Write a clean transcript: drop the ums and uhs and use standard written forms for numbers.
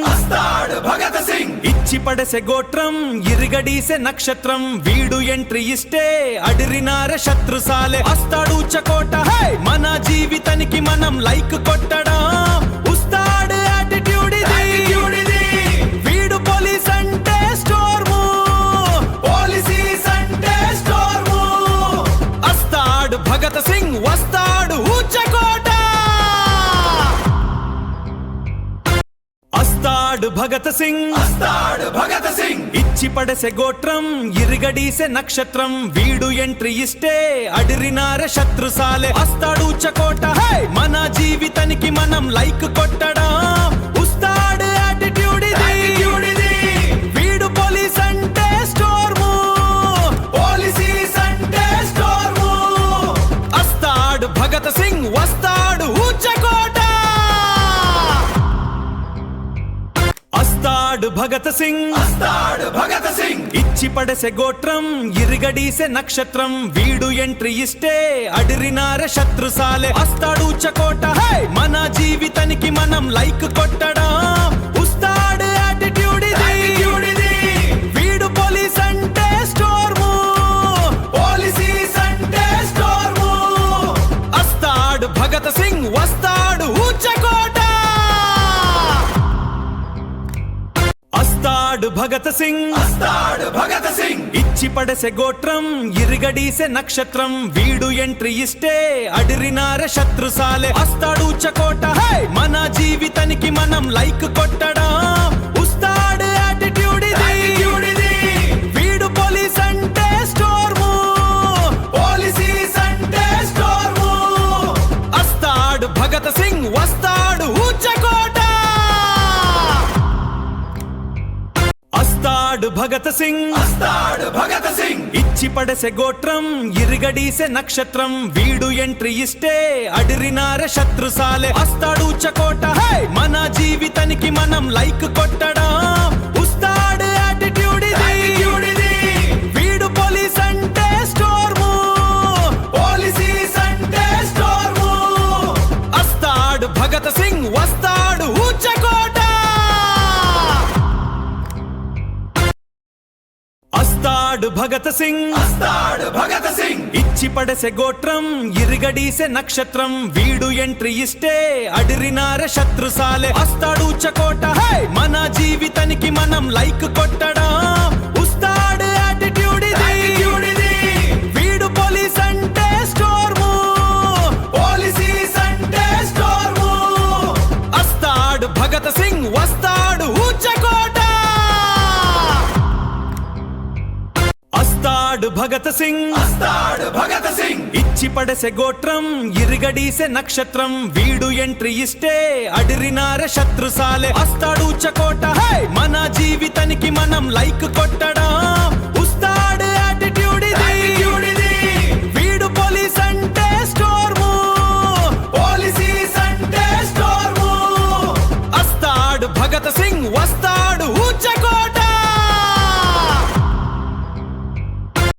ಅಸ್ತಾಡು ಭಗತ್ ಸಿಂಗ್ ಇಚ್ಚಿ ಪಡೆಸೆ ಗೋಟ್ರಂ ಇರಿಗಡೀಸೆ ನಕ್ಷತ್ರಂ వీడు ఎంట్రీ ఇస్తే అడిరినారే శత్రు సాలే అస్తాడు చకోట మన జీవితానికి మనం లైక్ కొట్టడం ఉస్తాడు యాటిట్యూడ్ ఇది వీడు పోలీస్ అంటే స్టోర్ము పోలీసీస్ అంటే స్టోర్ము అస్తాడు భగత్ సింగ్ వస్తాడు చకోట అస్తాడు భగత్ సింగ్ ఇచ్చి పడసె గోట్రం ఇరిగడీసె నక్షత్రం వీడు ఎంట్రీ ఇస్తే అడిరినారే శత్రు సాలే అస్తాడు చకోట మన జీవితానికి మనం లైక్ కొట్టడం ఉస్తాడు యాటిట్యూడ్ ఇది వీడు పోలీస్ అంటే స్టోర్ము పోలీసీస్ అంటే స్టోర్ము అస్తాడు భగత్ సింగ్ వస్తాడు చకోట అస్తాడు భగత్ సింగ్ ఇచ్చి పడసె గోట్రం ఇరిగడీసె నక్షత్రం వీడు ఎంట్రీ ఇస్తే అడిరినారే శత్రు సాలే అస్తాడు చకోట మన జీవితానికి మనం లైక్ కొట్టడం ఉస్తాడు యాటిట్యూడ్ ఇది వీడు పోలీస్ అంటే స్టోర్ము పోలీసీస్ అంటే స్టోర్ము అస్తాడు భగత్ సింగ్ వస్తాడు చకోట అస్తాడు భగత్ సింగ్ ఇచ్చి పడసె గోట్రం ఇరిగడీసె నక్షత్రం వీడు ఎంట్రీ ఇస్తే అడిరినారే శత్రు సాలే అస్తాడు చకోట మన జీవితానికి మనం లైక్ కొట్టడం ఉస్తాడు యాటిట్యూడ్ ఇది వీడు పోలీస్ అంటే స్టోర్ము పోలీసీస్ అంటే స్టోర్ము అస్తాడు భగత్ సింగ్ వస్తాడు చకోట అస్తాడు భగత్ సింగ్ ఇచ్చి పడసె గోట్రం ఇరిగడీసె నక్షత్రం వీడు ఎంట్రీ ఇస్తే అడిరినారే శత్రు సాలే అస్తాడు చకోట మన జీవితానికి మనం లైక్ కొట్టడం ఉస్తాడు యాటిట్యూడ్ ఇది వీడు పోలీస్ అంటే స్టోర్ము పోలీసీస్ అంటే స్టోర్ము అస్తాడు భగత్ సింగ్ వస్తాడు చకోట అస్తాడు భగత్ సింగ్ ఇచ్చి పడసె గోట్రం ఇరిగడీసె నక్షత్రం వీడు ఎంట్రీ ఇస్తే అడిరినారే శత్రు సాలే అస్తాడు చకోట మన జీవితానికి మనం లైక్ కొట్టడం ఉస్తాడు యాటిట్యూడ్ ఇది వీడు పోలీస్ అంటే స్టోర్ము పోలీసీస్ అంటే స్టోర్ము అస్తాడు భగత్ సింగ్ వస్తాడు చకోట అస్తాడు భగత్ సింగ్ ఇచ్చి పడసె గోట్రం ఇరిగడీసె నక్షత్రం వీడు ఎంట్రీ ఇస్తే అడిరినారే శత్రు సాలే అస్తాడు చకోట మన జీవితానికి మనం లైక్ కొట్టడం